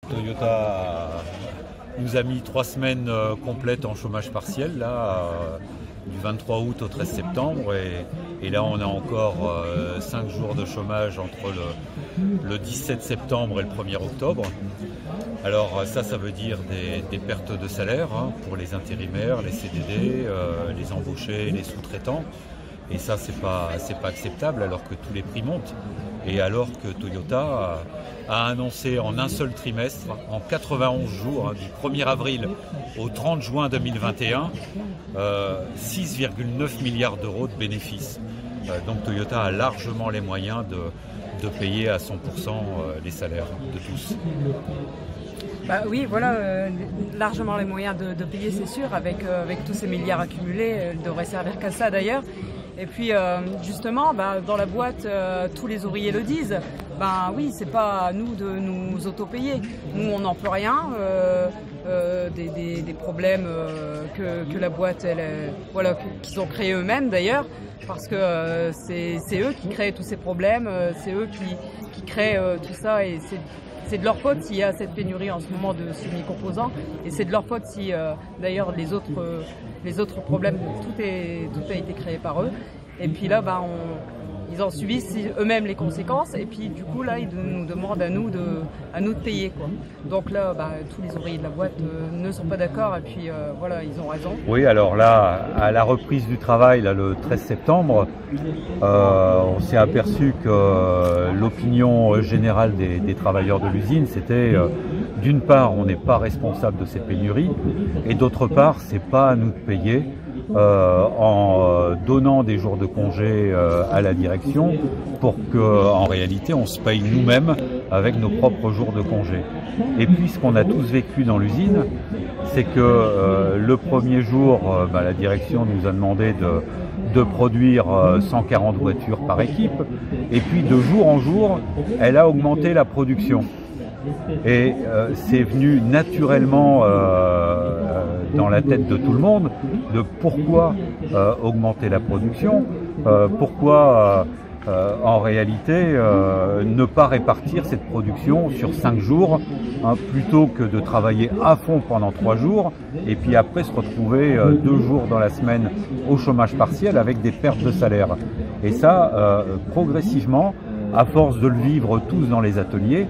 Toyota nous a mis 3 semaines complètes en chômage partiel, là, du 23 août au 13 septembre. Et là, on a encore 5 jours de chômage entre le 17 septembre et le 1er octobre. Alors ça veut dire des pertes de salaire pour les intérimaires, les CDD, les embauchés, les sous-traitants. Et ça, c'est pas acceptable alors que tous les prix montent. Et alors que Toyota a annoncé en un seul trimestre, en 91 jours, du 1er avril au 30 juin 2021, 6,9 milliards d'euros de bénéfices. Donc Toyota a largement les moyens de payer à 100% les salaires de tous. Bah oui, voilà, largement les moyens de payer, c'est sûr, avec tous ces milliards accumulés, elle devrait servir qu'à ça d'ailleurs. Et puis justement, dans la boîte, tous les ouvriers le disent, oui, c'est pas à nous de nous auto-payer. Nous, on n'en peut rien, des problèmes que la boîte, qu'ils ont créés eux-mêmes d'ailleurs, parce que c'est eux qui créent tous ces problèmes, c'est eux qui créent tout ça, et c'est de leur faute s'il y a cette pénurie en ce moment de semi-composants, et c'est de leur faute si d'ailleurs les autres problèmes, tout a été créé par eux. Et puis là, ils en subissent eux-mêmes les conséquences, et puis du coup là, ils nous demandent à nous de payer, quoi. Donc là, tous les ouvriers de la boîte ne sont pas d'accord, et puis voilà, ils ont raison. Oui, alors là, à la reprise du travail, là, le 13 septembre, on s'est aperçu que l'opinion générale des travailleurs de l'usine, c'était d'une part, on n'est pas responsable de cette pénurie, et d'autre part, c'est pas à nous de payer. En donnant des jours de congé à la direction pour qu'en réalité on se paye nous-mêmes avec nos propres jours de congé. Et puis ce qu'on a tous vécu dans l'usine, c'est que le premier jour, la direction nous a demandé de produire 140 voitures par équipe, et puis de jour en jour, elle a augmenté la production. Et c'est venu naturellement dans la tête de tout le monde de pourquoi augmenter la production, pourquoi en réalité ne pas répartir cette production sur 5 jours plutôt que de travailler à fond pendant 3 jours et puis après se retrouver 2 jours dans la semaine au chômage partiel avec des pertes de salaire. Et ça, progressivement, à force de le vivre tous dans les ateliers,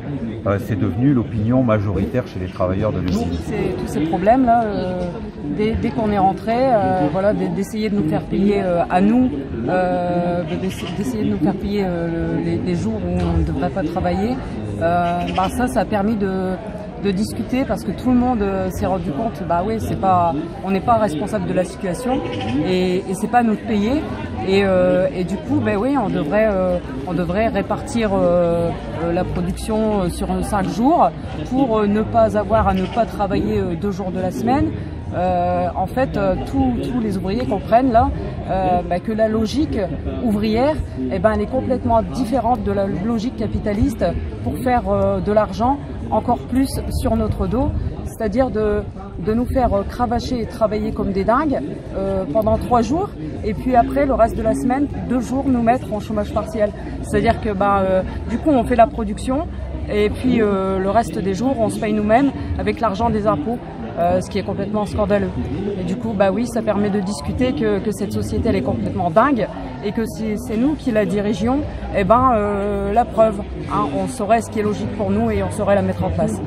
c'est devenu l'opinion majoritaire chez les travailleurs de l'usine. Tous ces problèmes-là, dès qu'on est rentré, d'essayer de nous faire payer à nous, d'essayer de nous faire payer les jours où on ne devrait pas travailler, ça a permis de discuter, parce que tout le monde s'est rendu compte, on n'est pas responsable de la situation, et c'est pas à nous de payer. Et du coup, on devrait répartir la production sur 5 jours pour ne pas avoir à ne pas travailler 2 jours de la semaine. En fait, tous les ouvriers comprennent là que la logique ouvrière, elle est complètement différente de la logique capitaliste pour faire de l'argent encore plus sur notre dos, c'est-à-dire de nous faire cravacher et travailler comme des dingues pendant 3 jours, et puis après le reste de la semaine, 2 jours nous mettre en chômage partiel. C'est-à-dire que du coup on fait la production, et puis le reste des jours on se paye nous-mêmes avec l'argent des impôts, ce qui est complètement scandaleux. Et du coup ça permet de discuter que cette société elle est complètement dingue, et que c'est nous qui la dirigions. La preuve, on saurait ce qui est logique pour nous et on saurait la mettre en place.